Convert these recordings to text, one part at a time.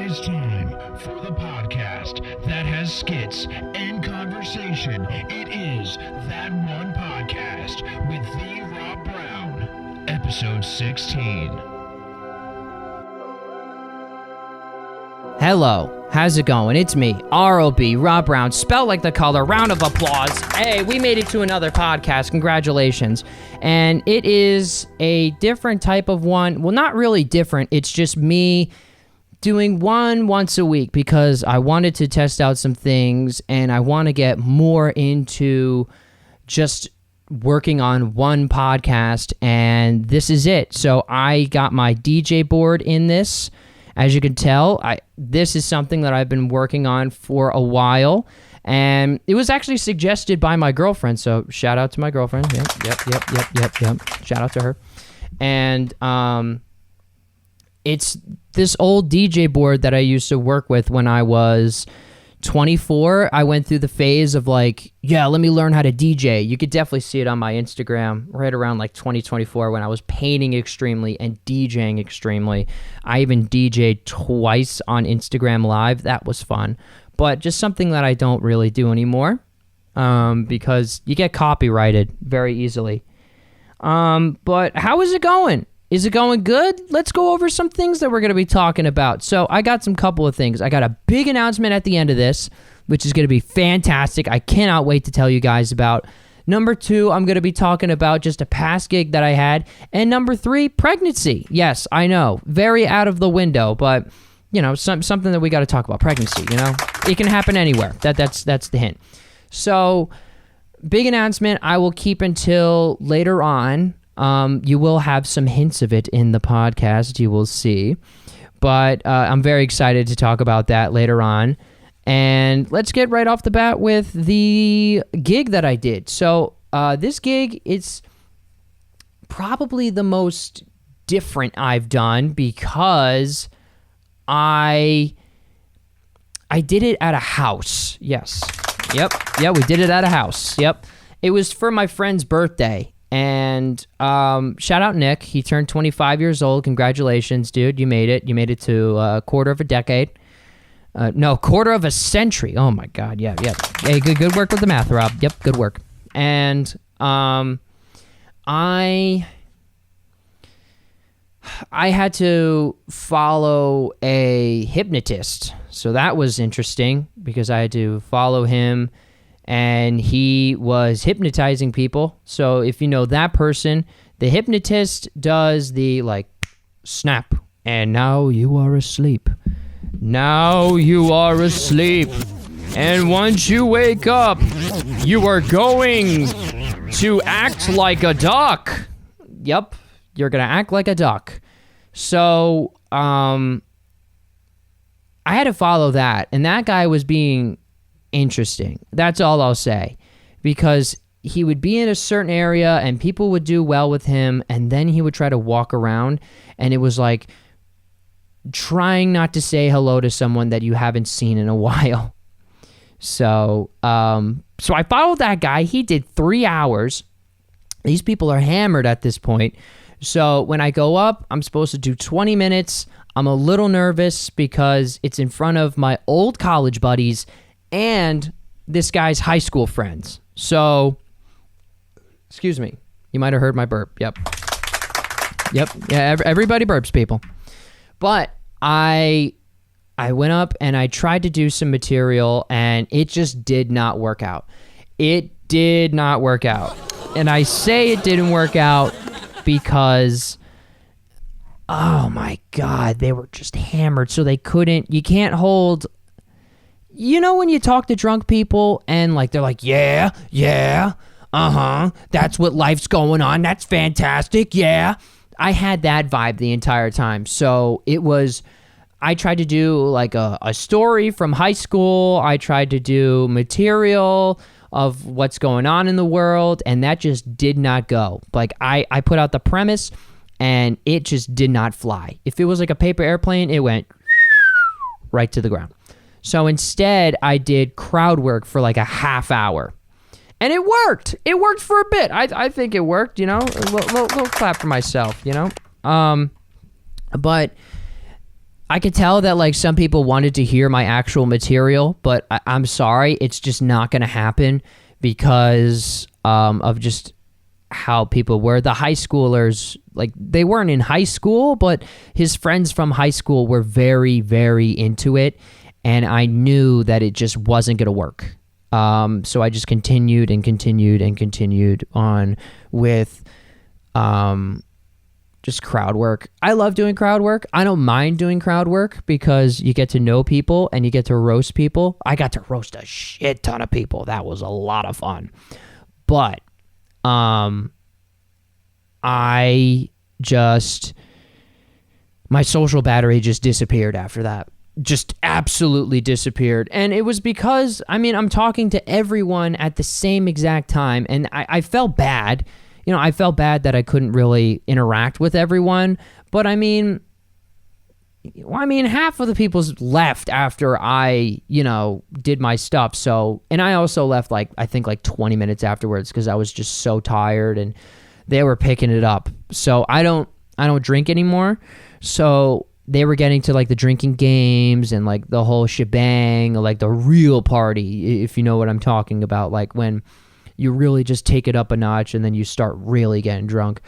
is time for the podcast that has skits and conversation. It is That One Podcast with the Rob Brown, episode 16. Hello, how's it going? It's me, R.O.B., Rob Brown, spelled like the color. Round of applause. Hey, we made it to another podcast. Congratulations. And it is a different type of one. Well, not really different. It's just me doing one once a week because I wanted to test out some things and I want to get more into just working on one podcast, and this is it. So I got my DJ board in this. As you can tell, this is something that I've been working on for a while, and it was actually suggested by my girlfriend, so shout out to my girlfriend. Yep. Shout out to her. And it's this old DJ board that I used to work with when I was 24. I went through the phase of like, yeah, let me learn how to DJ. You could definitely see it on my Instagram right around like 2024 when I was painting extremely and DJing extremely. I even DJed twice on Instagram Live. That was fun, but just something that I don't really do anymore because you get copyrighted very easily. But how is it going? Is it going good? Let's go over some things that we're going to be talking about. So I got some couple of things. I got a big announcement at the end of this, which is going to be fantastic. I cannot wait to tell you guys about. Number 2, I'm going to be talking about just a past gig that I had. And number 3, pregnancy. Yes, I know. Very out of the window, but you know, something that we got to talk about. Pregnancy, you know? It can happen anywhere. That's the hint. So, big announcement. I will keep until later on. You will have some hints of it in the podcast, you will see. But I'm very excited to talk about that later on. And let's get right off the bat with the gig that I did. So this gig, it's probably the most different I've done because I did it at a house. Yes. Yep, we did it at a house. Yep. It was for my friend's birthday. And shout out Nick. He turned 25 years old. Congratulations, dude. You made it. You made it to a quarter of a decade. Quarter of a century. Oh my God. Yeah. Hey, good work with the math, Rob. Yep, good work. And I had to follow a hypnotist. So that was interesting because I had to follow him. And he was hypnotizing people. So if you know that person, the hypnotist does the like snap. And now you are asleep. Now you are asleep. And once you wake up, you are going to act like a duck. Yep, you're going to act like a duck. So I had to follow that. And that guy was being interesting. That's all I'll say, because he would be in a certain area and people would do well with him, and then he would try to walk around, and it was like trying not to say hello to someone that you haven't seen in a while. So I followed that guy. He did 3 hours. These people are hammered at this point. So when I go up, I'm supposed to do 20 minutes. I'm a little nervous because it's in front of my old college buddies and this guy's high school friends. So, excuse me. You might have heard my burp. Yep. Yeah, everybody burps, people. But I went up and I tried to do some material, and it just did not work out. It did not work out. And I say it didn't work out because, oh my God, they were just hammered. So you can't hold... You know when you talk to drunk people and like they're like, yeah, that's what life's going on. That's fantastic, yeah. I had that vibe the entire time. So I tried to do like a story from high school. I tried to do material of what's going on in the world, and that just did not go. Like I put out the premise and it just did not fly. If it was like a paper airplane, it went right to the ground. So instead, I did crowd work for like a half hour. And it worked. It worked for a bit. I think it worked, you know. A little clap for myself, you know. But I could tell that like some people wanted to hear my actual material, but I'm sorry, it's just not going to happen because of just how people were. The high schoolers, like they weren't in high school, but his friends from high school were very, very into it, and I knew that it just wasn't going to work. So I just continued and continued and continued on with just crowd work. I love doing crowd work. I don't mind doing crowd work because you get to know people and you get to roast people. I got to roast a shit ton of people. That was a lot of fun. But my social battery just disappeared after that. Just absolutely disappeared. And it was because, I'm talking to everyone at the same exact time, and I felt bad. I felt bad that I couldn't really interact with everyone, but half of the people's left after I, did my stuff. So, and I also left I think 20 minutes afterwards because I was just so tired and they were picking it up. So I don't drink anymore. So they were getting to the drinking games and the whole shebang, the real party, if you know what I'm talking about, when you really just take it up a notch and then you start really getting drunk.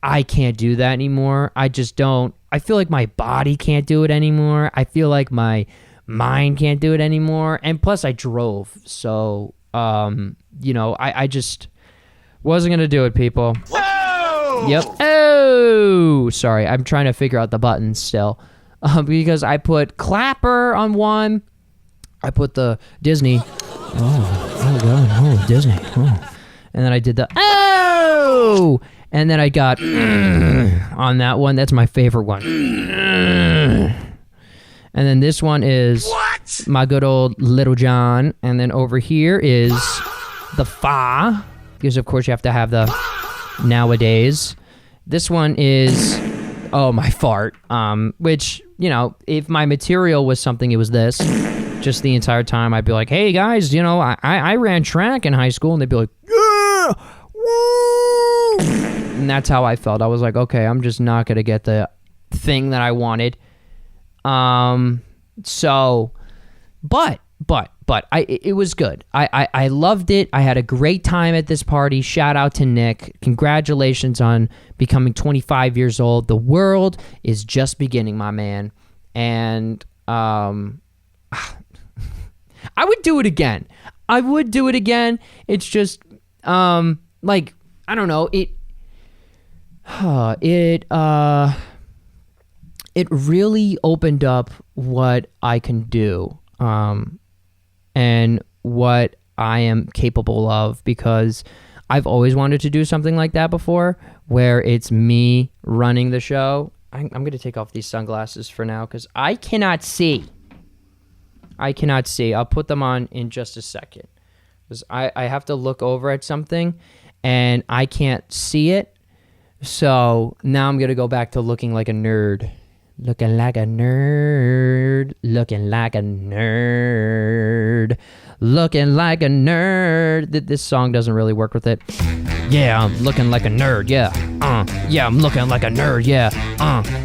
I can't do that anymore. I just don't. I feel like my body can't do it anymore. I feel like my mind can't do it anymore. And plus I drove. So, I just wasn't going to do it, people. Whoa! Yep. Oh, sorry. I'm trying to figure out the buttons still. Because I put clapper on one. I put the Disney. Oh God! Oh, Disney. Oh. And then I did the and then I got on that one. That's my favorite one. And then this one is my good old Little John. And then over here is the fa, because of course you have to have the nowadays. This one is my fart. Which if my material was something, it was this. Just the entire time I'd be like, hey guys, I ran track in high school, and they'd be like, yeah, woo! And that's how I felt. I was like, okay, I'm just not gonna get the thing that I wanted. But it was good. I loved it. I had a great time at this party. Shout out to Nick. Congratulations on becoming 25 years old. The world is just beginning, my man. And I would do it again. It's just, I don't know. It really opened up what I can do, and what I am capable of, because I've always wanted to do something like that before, where it's me running the show. I'm going to take off these sunglasses for now because I cannot see. I'll put them on in just a second. Because I have to look over at something and I can't see it. So now I'm going to go back to looking like a nerd. Looking like a nerd. This song doesn't really work with it. Yeah, I'm looking like a nerd, yeah. Yeah, I'm looking like a nerd, yeah.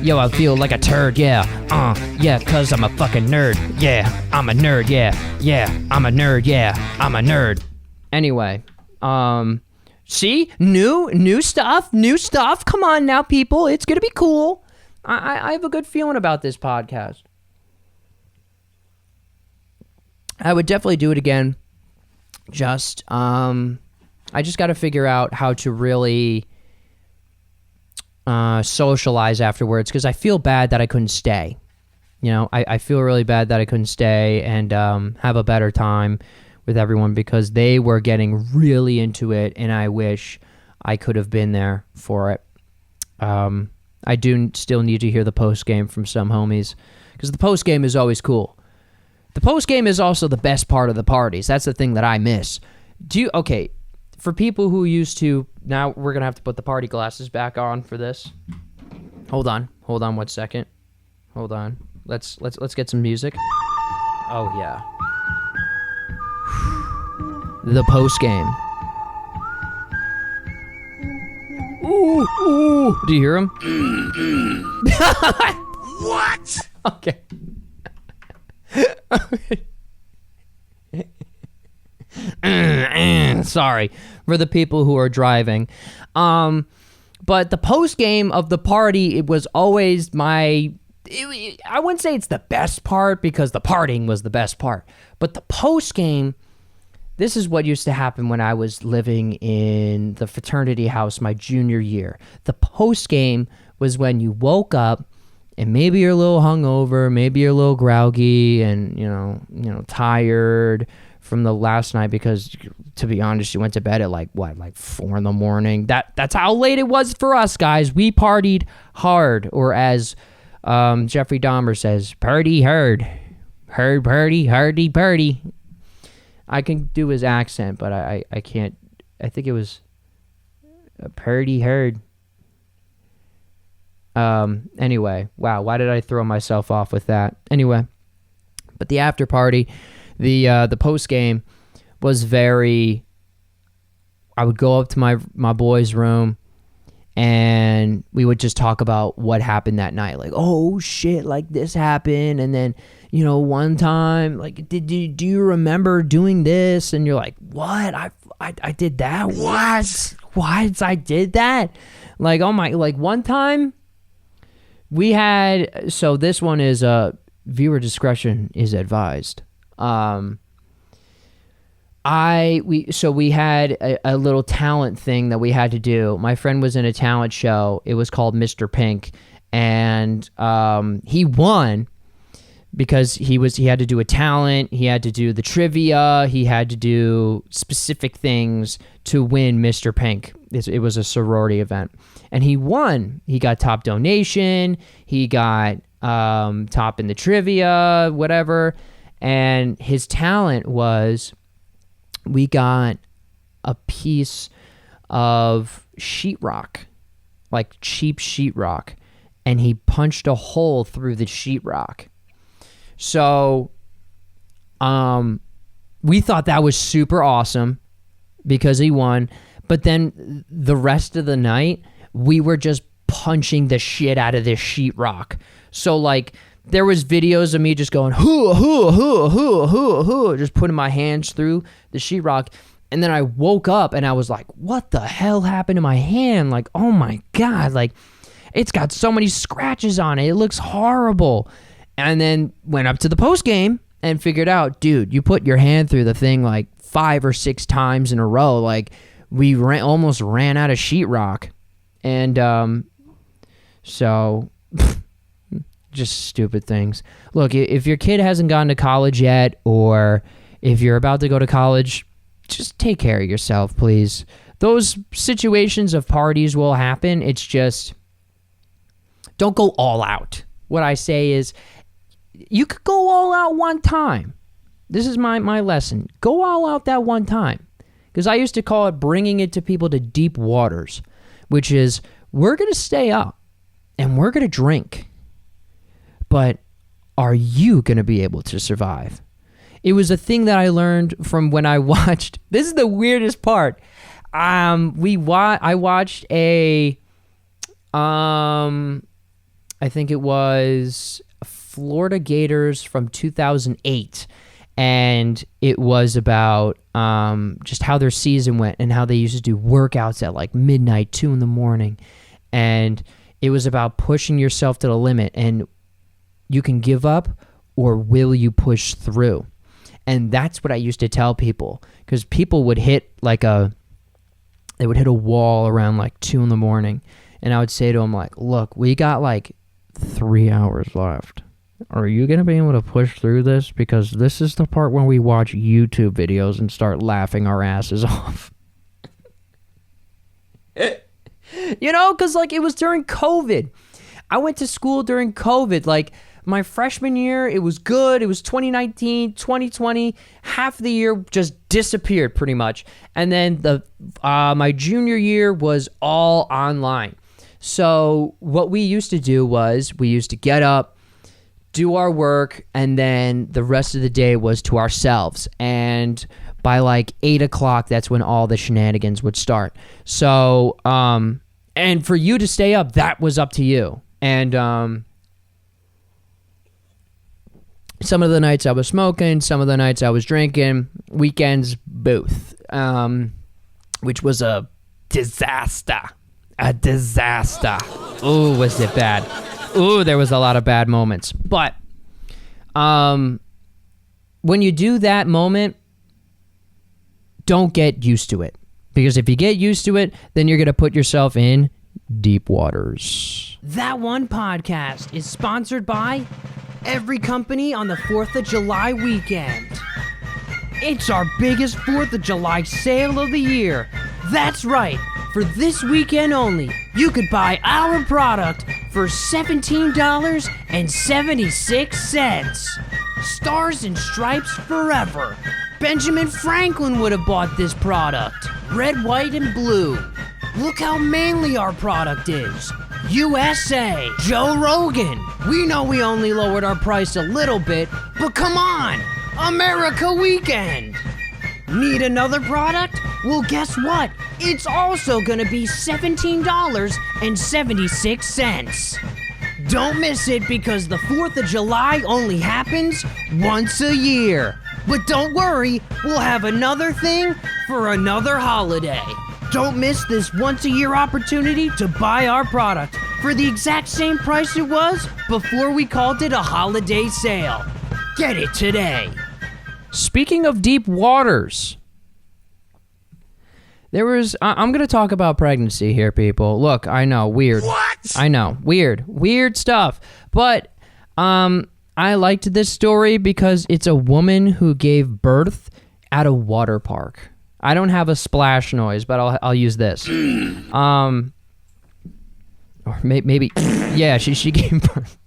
Yo, I feel like a turd, yeah. Yeah, cause I'm a fucking nerd. Yeah, I'm a nerd, yeah. Yeah, I'm a nerd, yeah. I'm a nerd. Anyway, see? New stuff. Come on now, people. It's gonna be cool. I have a good feeling about this podcast. I would definitely do it again. Just, I just got to figure out how to really socialize afterwards, because I feel bad that I couldn't stay. I feel really bad that I couldn't stay and have a better time with everyone, because they were getting really into it, and I wish I could have been there for it. I do still need to hear the post game from some homies, because the post game is always cool. The post game is also the best part of the parties. That's the thing that I miss. Okay, for people who used to, now we're gonna have to put the party glasses back on for this. Hold on 1 second. Hold on. Let's get some music. Oh yeah. The post game. Ooh. Do you hear him? What? Okay. Sorry for the people who are driving. But the post game of the party, it was always I wouldn't say it's the best part because the partying was the best part. But the post game, this is what used to happen when I was living in the fraternity house my junior year. The post game was when you woke up and maybe you're a little hungover, maybe you're a little groggy and, you know, tired from the last night because, to be honest, you went to bed at like 4 a.m. That's how late it was for us, guys. We partied hard, or as Jeffrey Dahmer says, party hard. Hard party, hardy party. I can do his accent, but I can't. I think it was a party hard. Anyway, wow, why did I throw myself off with that? Anyway, but the after party, the post game was very. I would go up to my boy's room, and we would just talk about what happened that night. Like, oh shit, like this happened, and then, you know, one time, like, do you remember doing this? And you're like, what? I did that? What? I did that? Like, oh my, like one time we had, so this one is viewer discretion is advised. We had a little talent thing that we had to do. My friend was in a talent show. It was called Mr. Pink, and he won because he had to do a talent, he had to do the trivia, he had to do specific things to win Mr. Pink. It was a sorority event, and he won. He got top donation, he got top in the trivia, whatever, and his talent was, we got a piece of sheetrock, like cheap sheetrock, and he punched a hole through the sheetrock. So, we thought that was super awesome because he won. But then the rest of the night, we were just punching the shit out of this sheetrock. So, like, there was videos of me just going, hoo, hoo, hoo, hoo, hoo, hoo, just putting my hands through the sheetrock. And then I woke up and I was like, what the hell happened to my hand? Like, oh my God, like, it's got so many scratches on it. It looks horrible. And then went up to the post game and figured out, dude, you put your hand through the thing like 5 or 6 times in a row. Like, we almost ran out of sheetrock. And so just stupid things. Look, if your kid hasn't gone to college yet, or if you're about to go to college, just take care of yourself, please. Those situations of parties will happen. It's just, don't go all out. What I say is, you could go all out one time. This is my lesson. Go all out that one time. Because I used to call it bringing it to people to deep waters, which is, we're going to stay up and we're going to drink. But are you going to be able to survive? It was a thing that I learned from when I watched, this is the weirdest part. I watched I think it was Florida Gators from 2008, and it was about just how their season went and how they used to do workouts at like midnight, 2 a.m, and it was about pushing yourself to the limit, and you can give up, or will you push through? And that's what I used to tell people, because people would hit a wall around like 2 a.m, and I would say to them, like, look, we got like 3 hours left. Are you going to be able to push through this? Because this is the part when we watch YouTube videos and start laughing our asses off. You know, because like it was during COVID. I went to school during COVID. Like my freshman year, it was good. It was 2019, 2020. Half the year just disappeared pretty much. And then my junior year was all online. So what we used to do was we used to get up, do our work, and then the rest of the day was to ourselves. And by like 8 o'clock, that's when all the shenanigans would start. So, and for you to stay up, that was up to you. And Some of the nights I was smoking, some of the nights I was drinking, weekends both, which was a disaster. A disaster. Ooh, was it bad. Ooh, there was a lot of bad moments. But when you do that moment, don't get used to it. Because if you get used to it, then you're going to put yourself in deep waters. That One Podcast is sponsored by every company on the 4th of July weekend. It's our biggest 4th of July sale of the year. That's right. For this weekend only, you could buy our product for $17.76. Stars and Stripes Forever. Benjamin Franklin would have bought this product. Red, white, and blue. Look how manly our product is. USA. Joe Rogan. We know we only lowered our price a little bit, but come on. America Weekend. Need another product? Well, guess what? It's also gonna be $17.76. Don't miss it because the 4th of July only happens once a year. But don't worry, we'll have another thing for another holiday. Don't miss this once-a-year opportunity to buy our product for the exact same price it was before we called it a holiday sale. Get it today. Speaking of deep waters, I'm going to talk about pregnancy here, people. Look, I know, weird. What? I know, weird stuff. But I liked this story because it's a woman who gave birth at a water park. I don't have a splash noise, but I'll use this. Or maybe, yeah, she gave birth.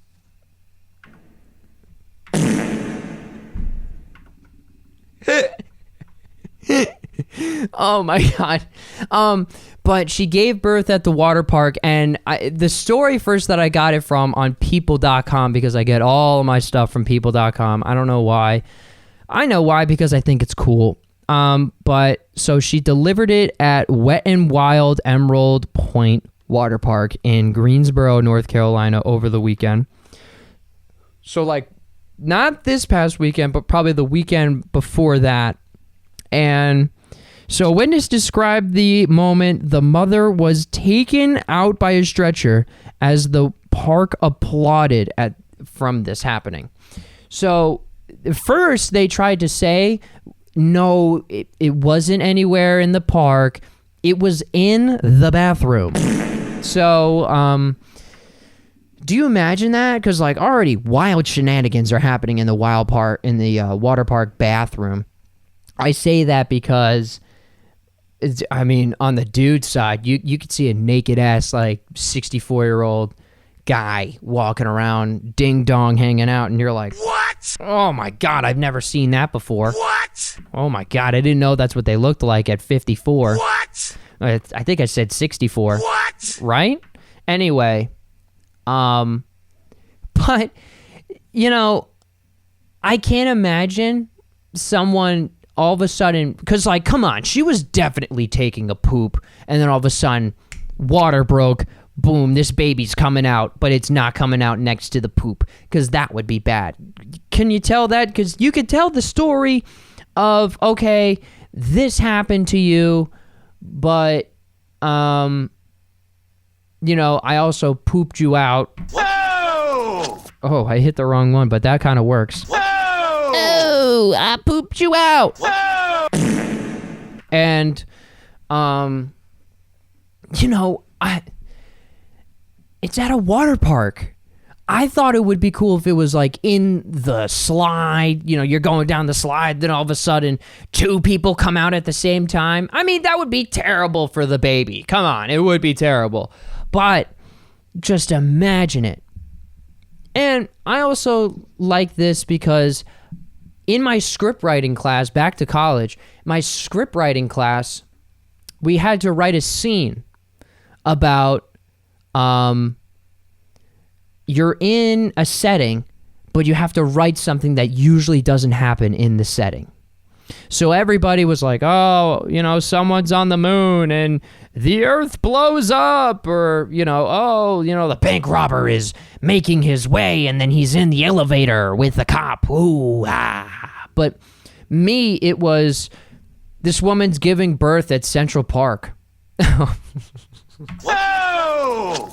Oh my God. But she gave birth at the water park, and the story first that I got it from on people.com, because I get all of my stuff from people.com. I don't know why. I know why, because I think it's cool. But so she delivered it at Wet and Wild Emerald Point Water Park in Greensboro, North Carolina over the weekend. So like not this past weekend, but probably the weekend before that. And so a witness described the moment the mother was taken out by a stretcher as the park applauded from this happening. So first they tried to say, no, it wasn't anywhere in the park. It was in the bathroom. So, do you imagine that? Because like already wild shenanigans are happening in the water park bathroom. I say that because, on the dude side, you could see a naked ass like 64-year-old guy walking around, ding dong hanging out, and you're like, what? Oh my God, I've never seen that before. What? Oh my God, I didn't know that's what they looked like at 54. What? I think I said 64. What? Right? Anyway, but I can't imagine someone all of a sudden, because like, come on, she was definitely taking a poop, and then all of a sudden, water broke. Boom, this baby's coming out, but it's not coming out next to the poop, because that would be bad. Can you tell that? Because you could tell the story of, okay, this happened to you, but, I also pooped you out. Whoa! Oh, I hit the wrong one, but that kind of works. Whoa! Oh, I pooped you out. Whoa! And, it's at a water park. I thought it would be cool if it was like in the slide, you're going down the slide, then all of a sudden 2 people come out at the same time. That would be terrible for the baby. Come on, it would be terrible. But just imagine it. And I also like this because in my script writing class, back to college, my script writing class, we had to write a scene about you're in a setting, but you have to write something that usually doesn't happen in the setting. So everybody was like, oh, someone's on the moon and the earth blows up, or, the bank robber is making his way and then he's in the elevator with the cop. Ooh, ah. But me, it was this woman's giving birth at Central Park. Whoa!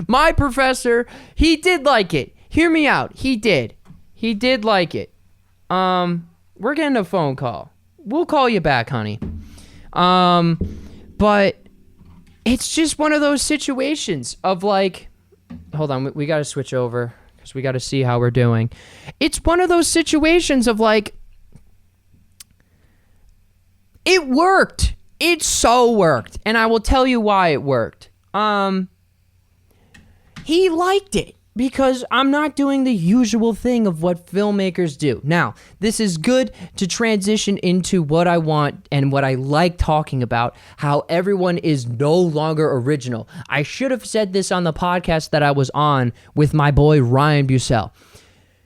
My professor, he did like it. Hear me out. He did like it. We're getting a phone call. We'll call you back, honey. But it's just one of those situations of like, hold on, we got to switch over because we got to see how we're doing. It's one of those situations of like, it worked. It so worked. And I will tell you why it worked. He liked it because I'm not doing the usual thing of what filmmakers do. Now, this is good to transition into what I want and what I like talking about, how everyone is no longer original. I should have said this on the podcast that I was on with my boy Ryan Bussell.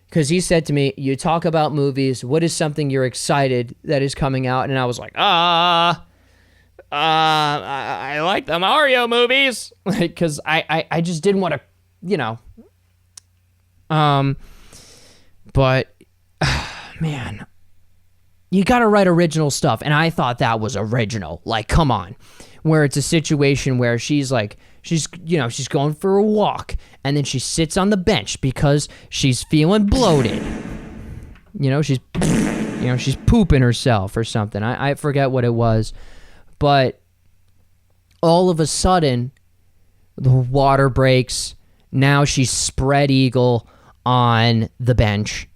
Because he said to me, you talk about movies, what is something you're excited that is coming out? And I was like, I like the Mario movies. Because I just didn't want to, but, man, you got to write original stuff. And I thought that was original. Like, come on. Where it's a situation where she's going for a walk and then she sits on the bench because she's feeling bloated. She's pooping herself or something. I forget what it was. But all of a sudden, the water breaks. Now she's spread eagle on the bench.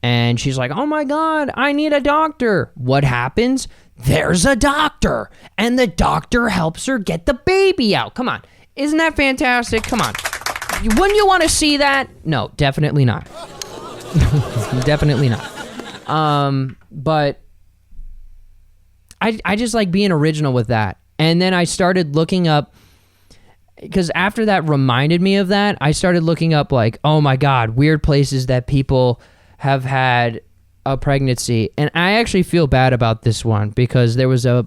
And she's like, oh my God, I need a doctor. What happens? There's a doctor. And the doctor helps her get the baby out. Come on. Isn't that fantastic? Come on. Wouldn't you want to see that? No, definitely not. Definitely not. But I just like being original with that. And then I started looking up, because after that reminded me of that, I started looking up like, oh my God, weird places that people have had a pregnancy. And I actually feel bad about this one because there was a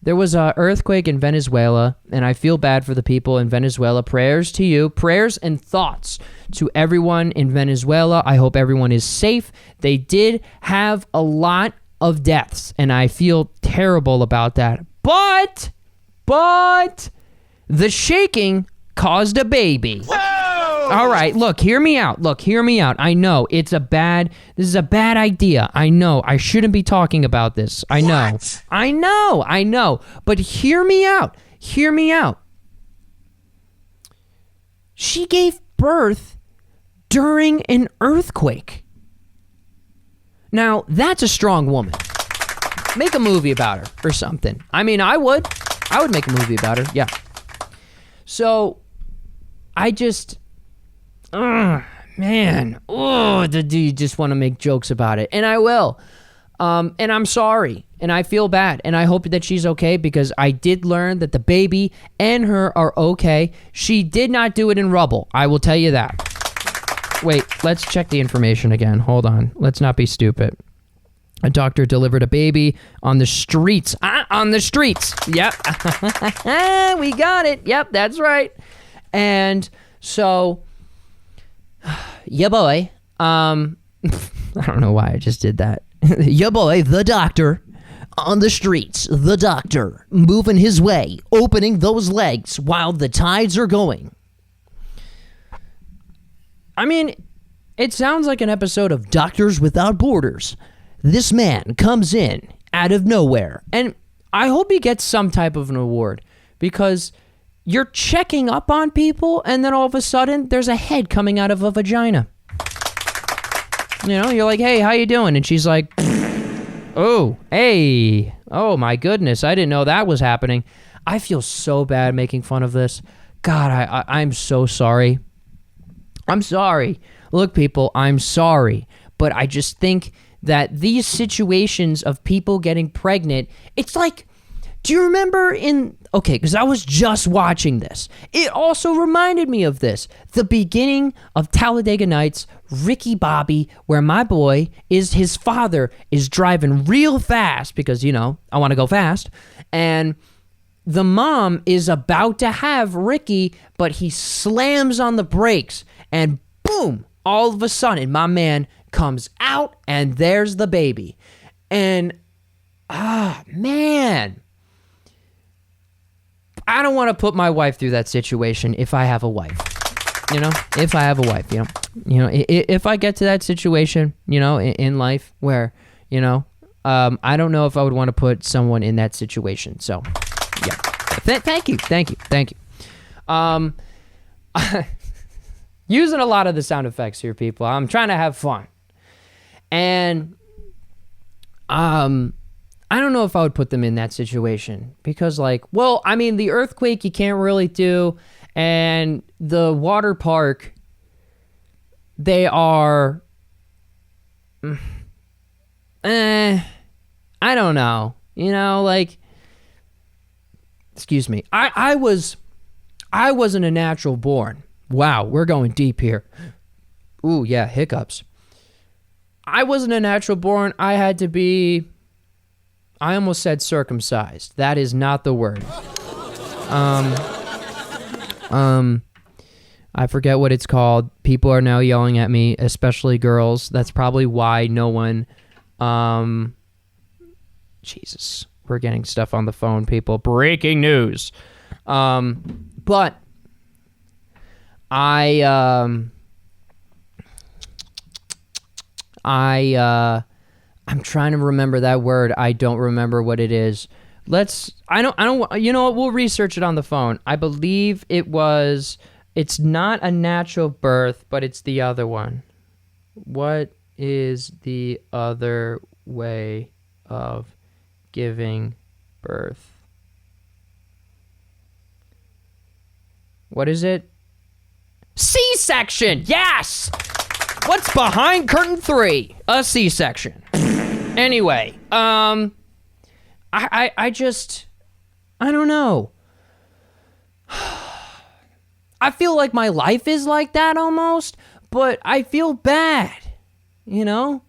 earthquake in Venezuela, and I feel bad for the people in Venezuela. Prayers to you, prayers and thoughts to everyone in Venezuela. I hope everyone is safe. They did have a lot of deaths, and I feel terrible about that. But the shaking caused a baby. Whoa! All right, look, hear me out. I know this is a bad idea. I know I shouldn't be talking about this. I know. But hear me out. She gave birth during an earthquake. Now, that's a strong woman. Make a movie about her or something. I mean, I would make a movie about her. Yeah. So, I just, man, do you just want to make jokes about it? And I will. And I'm sorry. And I feel bad. And I hope that she's okay, because I did learn that the baby and her are okay. She did not do it in rubble. I will tell you that. Wait, let's check the information again. Hold on. Let's not be stupid. A doctor delivered a baby on the streets. On the streets. Yep. We got it. Yep, that's right. And so, yeah, boy. I don't know why I just did that. Yeah, boy, the doctor on the streets. The doctor moving his way, opening those legs while the tides are going. I mean, it sounds like an episode of Doctors Without Borders. This man comes in out of nowhere, and I hope he gets some type of an award, because you're checking up on people, and then all of a sudden, there's a head coming out of a vagina. You're like, hey, how you doing? And she's like, oh, hey, oh my goodness, I didn't know that was happening. I feel so bad making fun of this. God, I'm so sorry. I'm sorry. Look, people, I'm sorry. But I just think that these situations of people getting pregnant, it's like Do you remember because I was just watching this. It also reminded me of this. The beginning of Talladega Nights, Ricky Bobby, where my boy his father is driving real fast because, I want to go fast. And the mom is about to have Ricky, but he slams on the brakes and boom, all of a sudden my man comes out and there's the baby. And, man, I don't want to put my wife through that situation if I have a wife, if I have a wife, if I get to that situation, in life where, I don't know if I would want to put someone in that situation. So, yeah. Thank you. Using a lot of the sound effects here, people. I'm trying to have fun. And, I don't know if I would put them in that situation because the earthquake you can't really do, and the water park, they are, I don't know, excuse me. I wasn't a natural born. Wow, we're going deep here. Ooh, yeah, hiccups. I wasn't a natural born. I had to be, I almost said circumcised. That is not the word. I forget what it's called. People are now yelling at me, especially girls. That's probably why no one, Jesus, we're getting stuff on the phone, people. Breaking news. But I'm trying to remember that word. I don't remember what it is. I don't, you know what? We'll research it on the phone. I believe it's not a natural birth, but it's the other one. What is the other way of giving birth? What is it? C-section! Yes! What's behind curtain 3? A C-section. Anyway, I don't know. I feel like my life is like that almost, but I feel bad, Because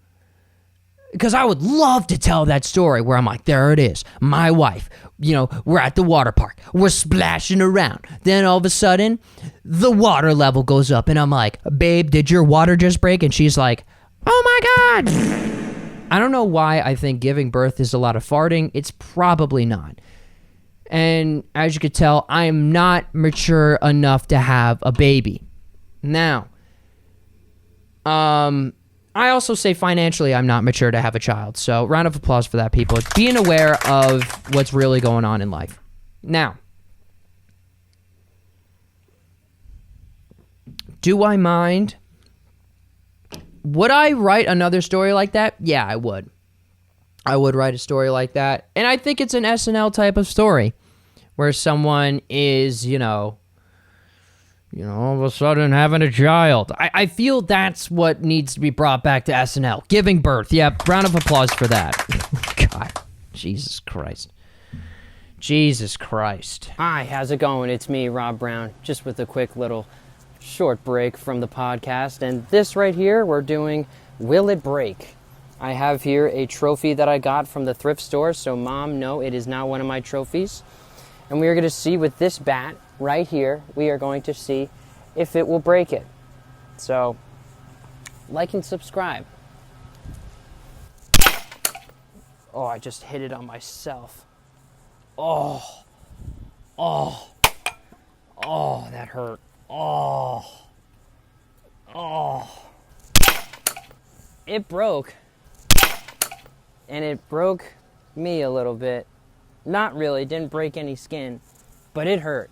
I would love to tell that story where I'm like, there it is, my wife, we're at the water park, we're splashing around. Then all of a sudden, the water level goes up and I'm like, babe, did your water just break? And she's like, oh my God. I don't know why I think giving birth is a lot of farting. It's probably not. And as you could tell, I am not mature enough to have a baby. Now, I also say financially I'm not mature to have a child. So round of applause for that, people. Being aware of what's really going on in life. Now, do I mind? Would I write another story like that? Yeah, I would. I would write a story like that. And I think it's an SNL type of story where someone is, all of a sudden having a child. I feel that's what needs to be brought back to SNL. Giving birth. Yeah, round of applause for that. God, Jesus Christ. Jesus Christ. Hi, how's it going? It's me, Rob Brown, just with a quick little short break from the podcast. And this right here, we're doing Will It Break? I have here a trophy that I got from the thrift store, so Mom, no, it is not one of my trophies. And we are going to see with this bat right here, we are going to see if it will break it. So, like and subscribe. Oh, I just hit it on myself. Oh, that hurt. Oh. It broke. And it broke me a little bit. Not really, didn't break any skin, but it hurt.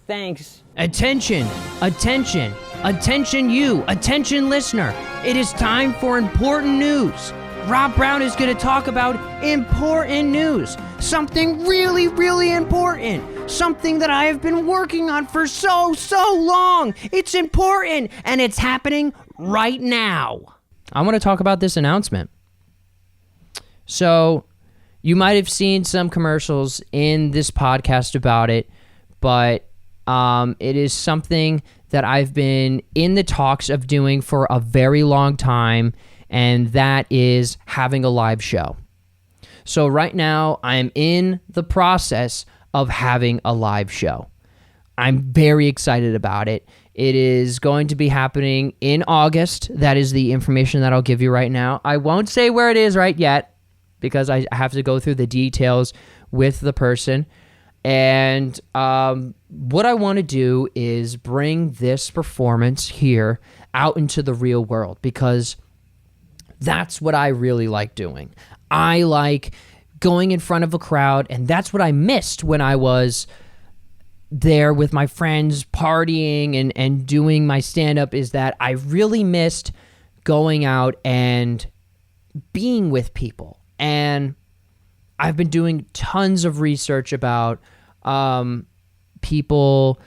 Thanks. Attention you, attention listener. It is time for important news. Rob Brown is going to talk about important news. Something really, really important. Something that I have been working on for so long. It's important, and it's happening right now. I want to talk about this announcement. So, You might have seen some commercials in this podcast about it, but it is something that I've been in the talks of doing for a very long time, and that is having a live show. So right now, I'm in the process of having a live show. I'm very excited about it. It is going to be happening in August. That is the information that I'll give you right now. I won't say where it is right yet because I have to go through the details with the person. And what I want to do is bring this performance here out into the real world, because that's what I really like doing. I like going in front of a crowd, and that's what I missed when I was there with my friends partying and doing my stand-up, is that I really missed going out and being with people. And I've been doing tons of research about people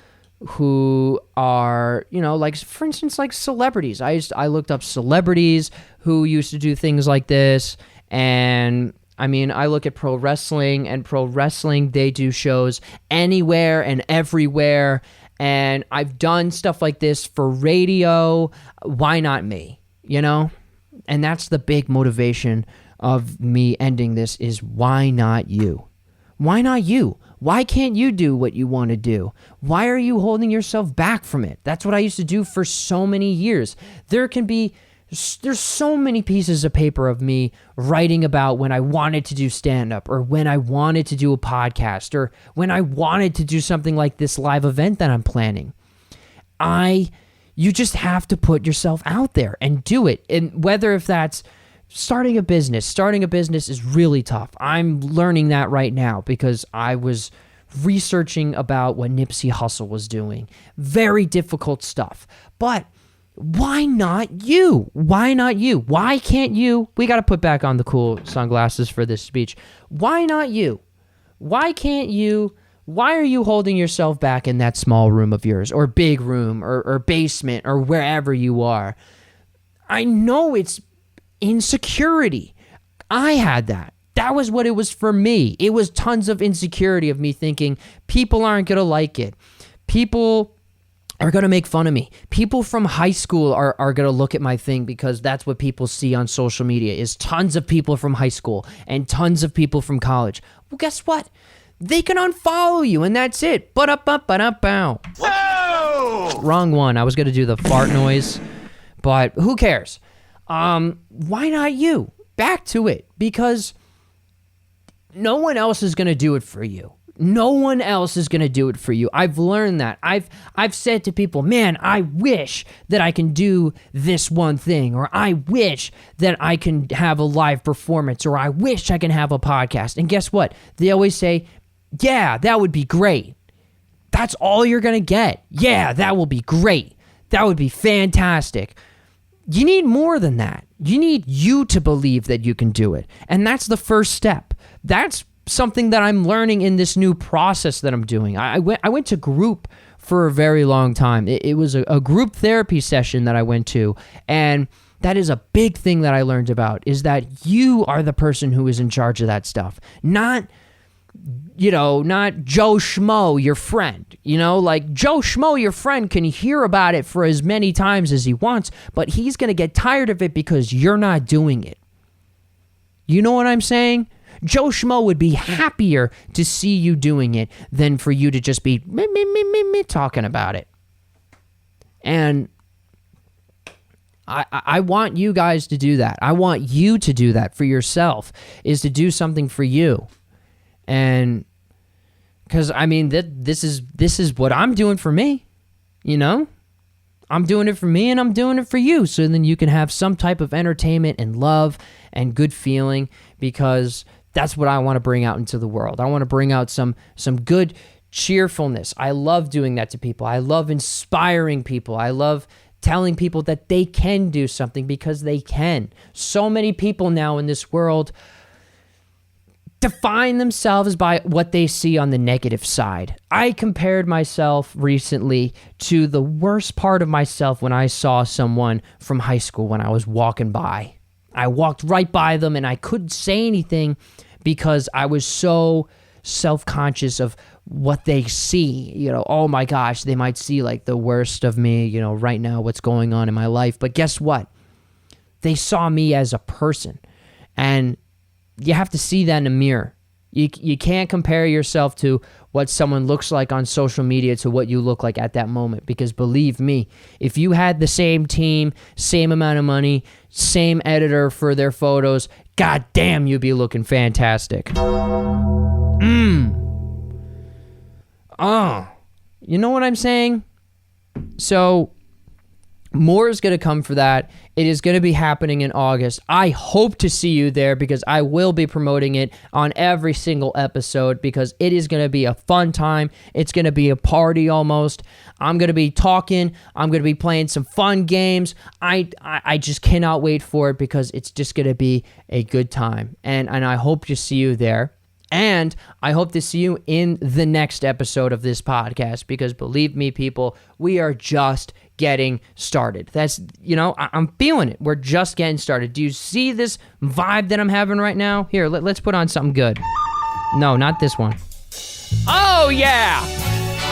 who are, like, for instance, like celebrities. I looked up celebrities who used to do things like this. And I mean, I look at pro wrestling, and pro wrestling, they do shows anywhere and everywhere. And I've done stuff like this for radio. Why not me? And that's the big motivation of me ending this, is why not you? Why not you? Why can't you do what you want to do? Why are you holding yourself back from it? That's what I used to do for so many years. There's so many pieces of paper of me writing about when I wanted to do stand-up, or when I wanted to do a podcast, or when I wanted to do something like this live event that I'm planning. You just have to put yourself out there and do it. And whether if that's starting a business is really tough. I'm learning that right now because I was researching about what Nipsey Hussle was doing. Very difficult stuff. But why not you? Why not you? Why can't you? We got to put back on the cool sunglasses for this speech. Why not you? Why can't you? Why are you holding yourself back in that small room of yours, or big room, or basement, or wherever you are? I know it's insecurity. I had that. That was what it was for me. It was tons of insecurity of me thinking people aren't going to like it. People are going to make fun of me. People from high school are going to look at my thing, because that's what people see on social media, is tons of people from high school and tons of people from college. Well, guess what? They can unfollow you, and that's it. Ba-da-ba-ba-da-bow. Whoa! Wrong one. I was going to do the fart noise, but who cares? Why not you? Back to it, because no one else is going to do it for you. No one else is going to do it for you. I've learned that. I've said to people, man, I wish that I can do this one thing, or I wish that I can have a live performance, or I wish I can have a podcast. And guess what? They always say, yeah, that would be great. That's all you're going to get. Yeah, that will be great. That would be fantastic. You need more than that. You need you to believe that you can do it. And that's the first step. That's something that I'm learning in this new process that I'm doing. I went to group for a very long time. It was a group therapy session that I went to. And that is a big thing that I learned about, is that you are the person who is in charge of that stuff. Not Joe Schmo, your friend. Like Joe Schmo, your friend, can hear about it for as many times as he wants, but he's going to get tired of it because you're not doing it. You know what I'm saying? Joe Schmo would be happier to see you doing it than for you to just be me talking about it. And I want you guys to do that. I want you to do that for yourself, is to do something for you. And because, I mean, this is what I'm doing for me, I'm doing it for me, and I'm doing it for you, so then you can have some type of entertainment and love and good feeling, because that's what I want to bring out into the world. I want to bring out some good cheerfulness. I love doing that to people. I love inspiring people. I love telling people that they can do something, because they can. So many people now in this world define themselves by what they see on the negative side. I compared myself recently to the worst part of myself when I saw someone from high school when I was walking by. I walked right by them and I couldn't say anything because I was so self-conscious of what they see. Oh my gosh, they might see like the worst of me, right now, what's going on in my life. But guess what? They saw me as a person, and you have to see that in a mirror. You can't compare yourself to what someone looks like on social media to what you look like at that moment, because believe me, if you had the same team, same amount of money, same editor for their photos, god damn, you'd be looking fantastic. You know what I'm saying? So more is going to come for that. It is going to be happening in August. I hope to see you there, because I will be promoting it on every single episode, because it is going to be a fun time. It's going to be a party almost. I'm going to be talking. I'm going to be playing some fun games. I just cannot wait for it, because it's just going to be a good time. And I hope to see you there. And I hope to see you in the next episode of this podcast, because believe me, people, we are just getting started. That's, I'm feeling it. We're just getting started. Do you see this vibe that I'm having right now? Here, let's put on something good. No, not this one. Oh, yeah.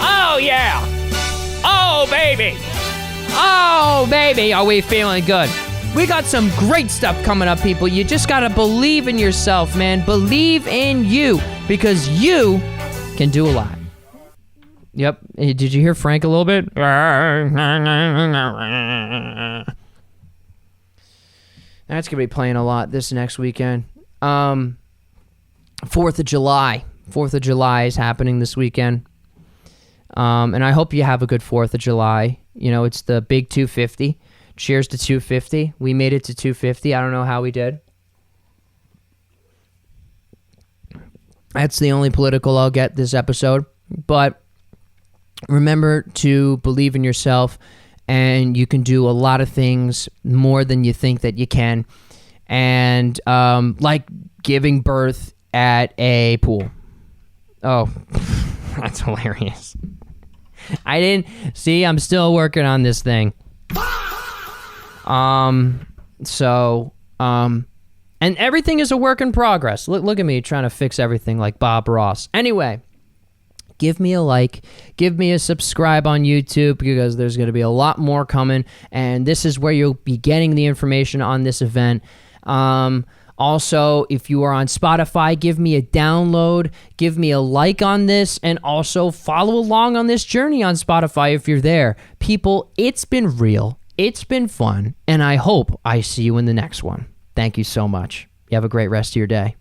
Oh, yeah. Oh, baby. Oh, baby. Are we feeling good? We got some great stuff coming up, people. You just got to believe in yourself, man. Believe in you, because you can do a lot. Yep. Hey, did you hear Frank a little bit? That's going to be playing a lot this next weekend. 4th of July. 4th of July is happening this weekend. And I hope you have a good 4th of July. It's the big 250. Cheers to 250. We made it to 250. I don't know how we did. That's the only political I'll get this episode. But remember to believe in yourself, and you can do a lot of things more than you think that you can. And like giving birth at a pool. Oh, that's hilarious. I'm still working on this thing. And everything is a work in progress. Look at me trying to fix everything like Bob Ross. Anyway, give me a like, give me a subscribe on YouTube, because there's going to be a lot more coming, and this is where you'll be getting the information on this event. Also, if you are on Spotify, give me a download, give me a like on this, and also follow along on this journey on Spotify if you're there. People, it's been real. It's been fun, and I hope I see you in the next one. Thank you so much. You have a great rest of your day.